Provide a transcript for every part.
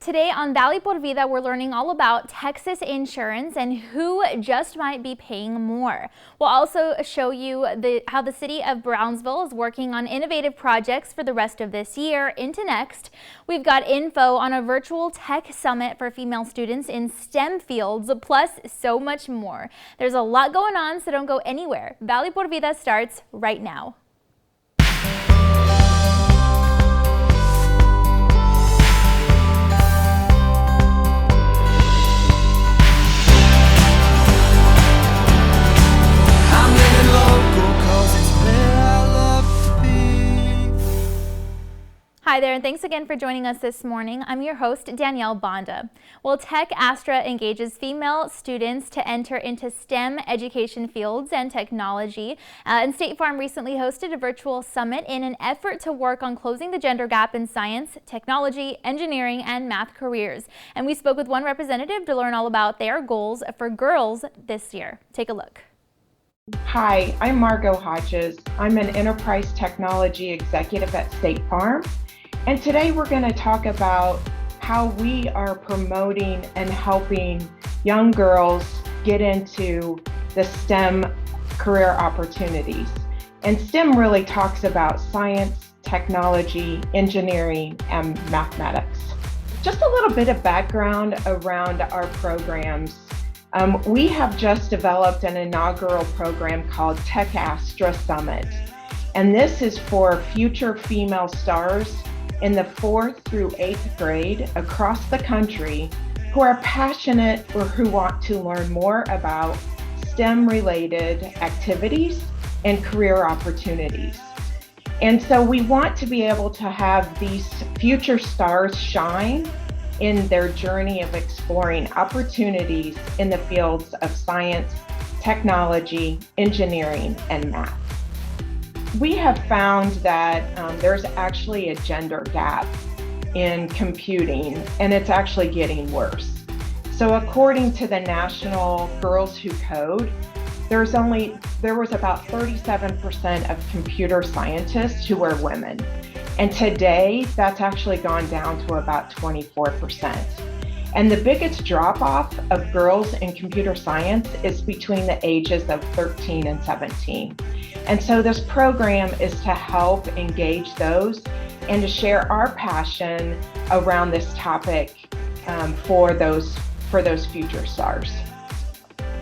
Today on Valley por Vida, we're learning all about Texas insurance and who just might be paying more. We'll also show you how the city of Brownsville is working on innovative projects for the rest of this year into next. We've got info on a virtual tech summit for female students in STEM fields, plus so much more. There's a lot going on, so don't go anywhere. Valley por Vida starts right now. Hi there, and thanks again for joining us this morning. I'm your host, Danielle Banda. Well, Tech Astra engages female students to enter into STEM education fields and technology. And State Farm recently hosted a virtual summit in an effort to work on closing the gender gap in science, technology, engineering, and math careers. And we spoke with one representative to learn all about their goals for girls this year. Take a look. Hi, I'm Margot Hodges. I'm an enterprise technology executive at State Farm. And today we're going to talk about how we are promoting and helping young girls get into the STEM career opportunities. And STEM really talks about science, technology, engineering, and mathematics. Just a little bit of background around our programs. We have just developed an inaugural program called Tech Astra Summit. And this is for future female stars in the 4th through 8th grade across the country who are passionate or who want to learn more about STEM-related activities and career opportunities. And so we want to be able to have these future stars shine in their journey of exploring opportunities in the fields of science, technology, engineering, and math. We have found that there's actually a gender gap in computing, and it's actually getting worse. So according to the National Girls Who Code, there was about 37% of computer scientists who were women. And today, that's actually gone down to about 24%. And the biggest drop-off of girls in computer science is between the ages of 13 and 17. And so this program is to help engage those and to share our passion around this topic for those future stars.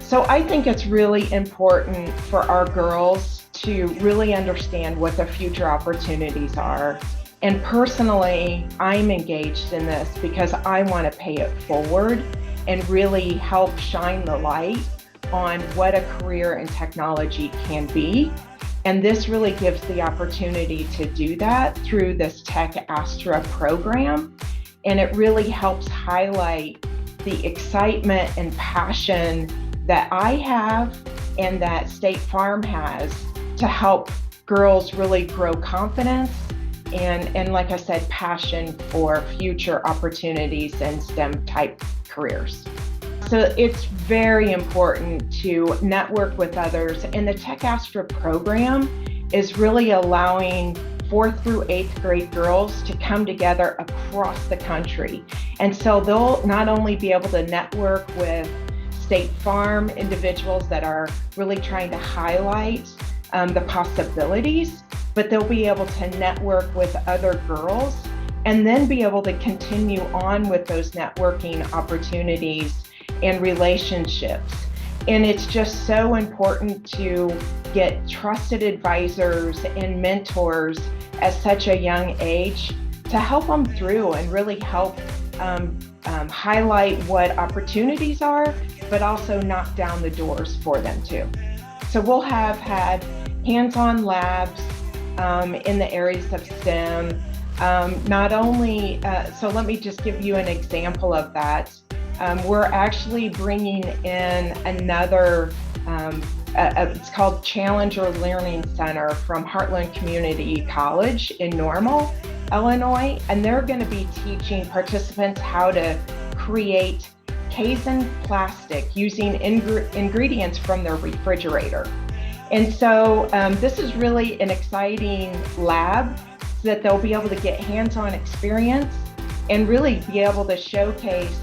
So I think it's really important for our girls to really understand what their future opportunities are. And personally, I'm engaged in this because I want to pay it forward and really help shine the light on what a career in technology can be. And this really gives the opportunity to do that through this Tech Astra program. And it really helps highlight the excitement and passion that I have and that State Farm has to help girls really grow confidence and like I said, passion for future opportunities in STEM type careers. So it's very important to network with others, and the Tech Astra program is really allowing 4th through 8th grade girls to come together across the country. And so they'll not only be able to network with State Farm individuals that are really trying to highlight the possibilities, but they'll be able to network with other girls and then be able to continue on with those networking opportunities and relationships. And it's just so important to get trusted advisors and mentors at such a young age to help them through and really help highlight what opportunities are, but also knock down the doors for them too. So we'll have had hands-on labs in the areas of STEM. Not only, so let me just give you an example of that. We're actually bringing in another, it's called Challenger Learning Center from Heartland Community College in Normal, Illinois, and they're going to be teaching participants how to create Kaizen plastic using ingredients from their refrigerator. And so this is really an exciting lab so that they'll be able to get hands-on experience and really be able to showcase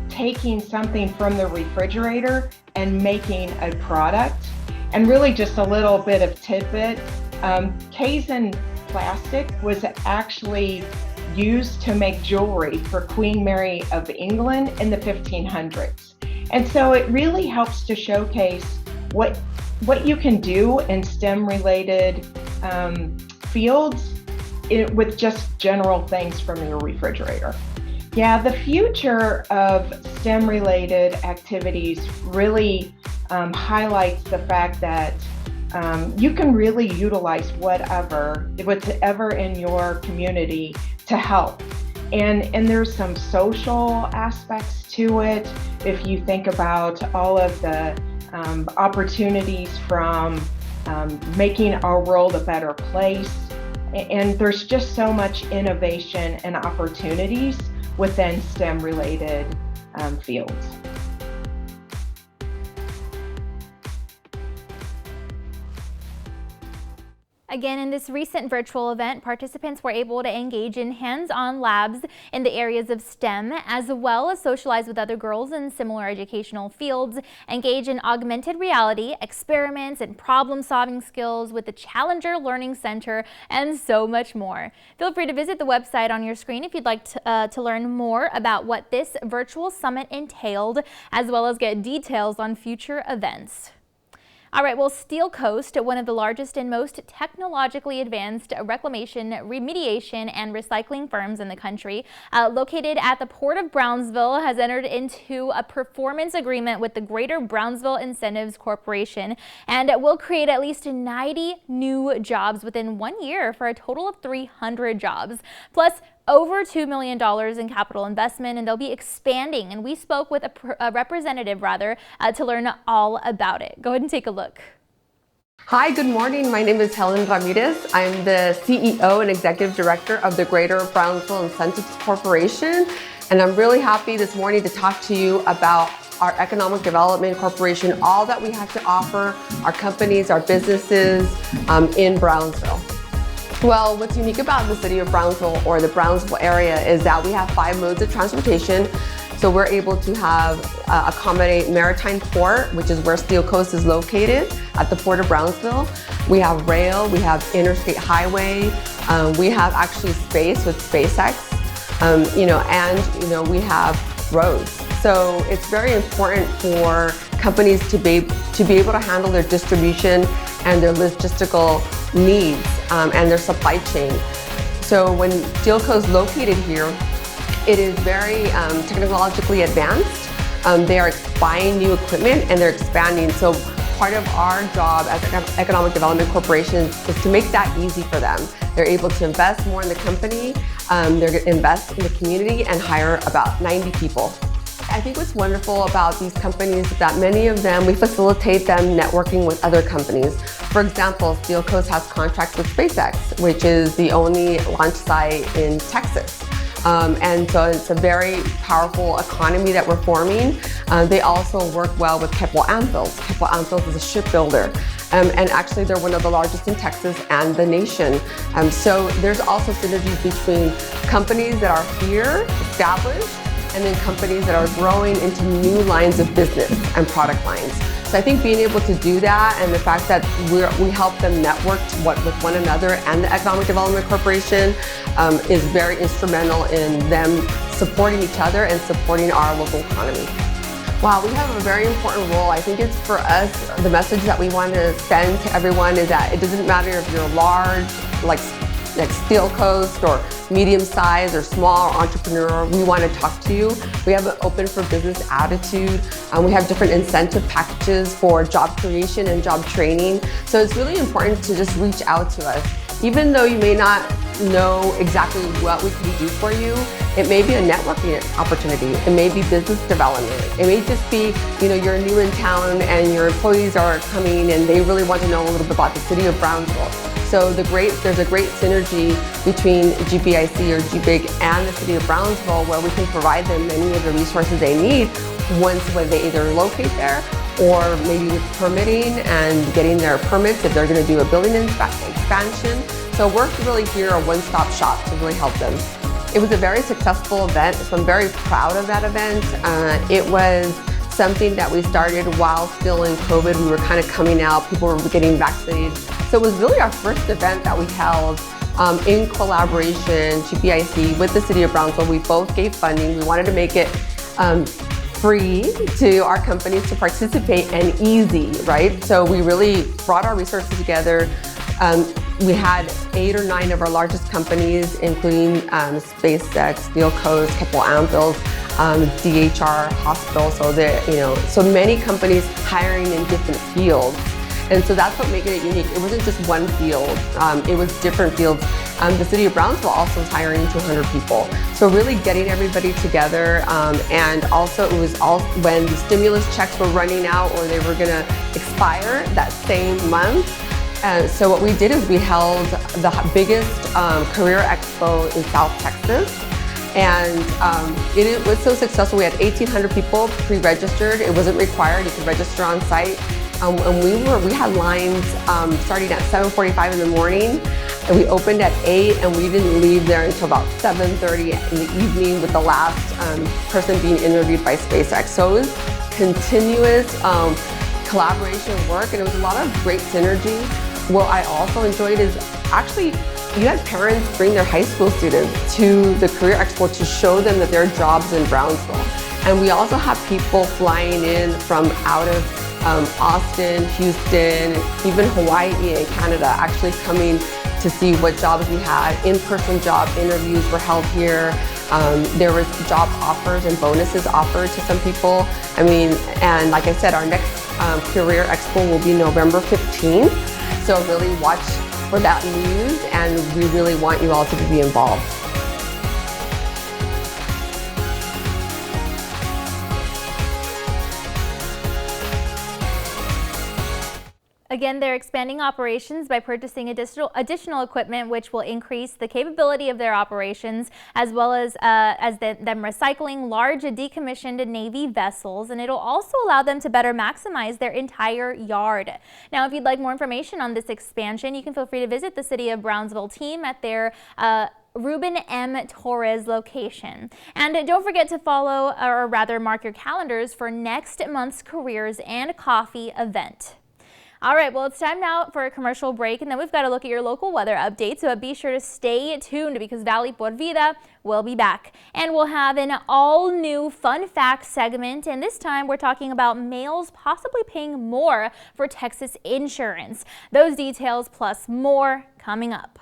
taking something from the refrigerator and making a product. And really just a little bit of tidbit, Kaizen plastic was actually used to make jewelry for Queen Mary of England in the 1500s. And so it really helps to showcase what you can do in STEM-related fields with just general things from your refrigerator. Yeah, the future of STEM-related activities really highlights the fact that you can really utilize whatever in your community to help. And there's some social aspects to it. If you think about all of the opportunities from making our world a better place, and there's just so much innovation and opportunities within STEM-related fields. Again, in this recent virtual event, participants were able to engage in hands-on labs in the areas of STEM, as well as socialize with other girls in similar educational fields, engage in augmented reality, experiments, and problem-solving skills with the Challenger Learning Center, and so much more. Feel free to visit the website on your screen if you'd like to learn more about what this virtual summit entailed, as well as get details on future events. All right, well, Steel Coast, one of the largest and most technologically advanced reclamation, remediation, and recycling firms in the country, located at the Port of Brownsville, has entered into a performance agreement with the Greater Brownsville Incentives Corporation, and it will create at least 90 new jobs within 1 year for a total of 300 jobs. Plus, over $2 million in capital investment, and they'll be expanding. And we spoke with a representative, to learn all about it. Go ahead and take a look. Hi, good morning. My name is Helen Ramirez. I'm the CEO and Executive Director of the Greater Brownsville Incentives Corporation. And I'm really happy this morning to talk to you about our Economic Development Corporation, all that we have to offer our companies, our businesses in Brownsville. Well, what's unique about the city of Brownsville or the Brownsville area is that we have 5 modes of transportation. So we're able to accommodate Maritime Port, which is where Steel Coast is located, at the Port of Brownsville. We have rail, we have interstate highway, we have actually space with SpaceX, and we have roads. So it's very important for companies to be able to handle their distribution and their logistical needs and their supply chain. So when Steel Coast is located here, it is very technologically advanced. They are buying new equipment and they're expanding. So part of our job as an Economic Development Corporation is to make that easy for them. They're able to invest more in the company, they're going to invest in the community and hire about 90 people. I think what's wonderful about these companies is that many of them, we facilitate them networking with other companies. For example, Steel Coast has contracts with SpaceX, which is the only launch site in Texas. And so it's a very powerful economy that we're forming. They also work well with Keppel AmFills. Keppel AmFills is a shipbuilder. And actually they're one of the largest in Texas and the nation. So there's also synergies between companies that are here, established, and then companies that are growing into new lines of business and product lines. So I think being able to do that and the fact that we help them network with one another and the Economic Development Corporation is very instrumental in them supporting each other and supporting our local economy. Wow, we have a very important role. I think it's for us, the message that we want to send to everyone is that it doesn't matter if you're large, like Steel Coast, or medium size or small or entrepreneur, we want to talk to you. We have an open for business attitude. We have different incentive packages for job creation and job training. So it's really important to just reach out to us. Even though you may not know exactly what we can do for you, it may be a networking opportunity. It may be business development. It may just be, you're new in town and your employees are coming and they really want to know a little bit about the city of Brownsville. So there's a great synergy between GBIC or GBIG and the city of Brownsville where we can provide them many of the resources they need when they either locate there or maybe with permitting and getting their permits if they're going to do a building expansion. So we're really here a one-stop shop to really help them. It was a very successful event, so I'm very proud of that event. It was something that we started while still in COVID. We were kind of coming out, people were getting vaccinated. So it was really our first event that we held in collaboration, GPIC, with the City of Brownsville. We both gave funding. We wanted to make it free to our companies to participate and easy, right? So we really brought our resources together. We had 8 or 9 of our largest companies, including SpaceX, Steel Coast, Keppel Anvils, DHR Hospital. So many companies hiring in different fields. And so that's what made it unique. It wasn't just one field, it was different fields. The City of Brownsville also was hiring 200 people. So really getting everybody together, and also it was all when the stimulus checks were running out or they were gonna expire that same month. So what we did is we held the biggest career expo in South Texas. And it was so successful. We had 1,800 people pre-registered. It wasn't required, you could register on site. And we had lines starting at 7:45 in the morning, and we opened at 8, and we didn't leave there until about 7:30 in the evening with the last person being interviewed by SpaceX. So it was continuous collaboration work, and it was a lot of great synergy. What I also enjoyed is actually you had parents bring their high school students to the Career Expo to show them that there are jobs in Brownsville. And we also have people flying in from out of Austin, Houston, even Hawaii and Canada actually coming to see what jobs we had. In-person job interviews were held here. There was job offers and bonuses offered to some people. And like I said, our next Career Expo will be November 15th. So really watch for that news, and we really want you all to be involved. Again, they're expanding operations by purchasing additional equipment, which will increase the capability of their operations, as well as them recycling large decommissioned Navy vessels, and it'll also allow them to better maximize their entire yard. Now, if you'd like more information on this expansion, you can feel free to visit the City of Brownsville team at their Ruben M. Torres location. And don't forget to follow, or rather mark your calendars for next month's Careers and Coffee event. All right, well, it's time now for a commercial break, and then we've got to look at your local weather updates, so be sure to stay tuned because Valley por Vida will be back. And we'll have an all-new fun fact segment, and this time we're talking about males possibly paying more for Texas insurance. Those details plus more coming up.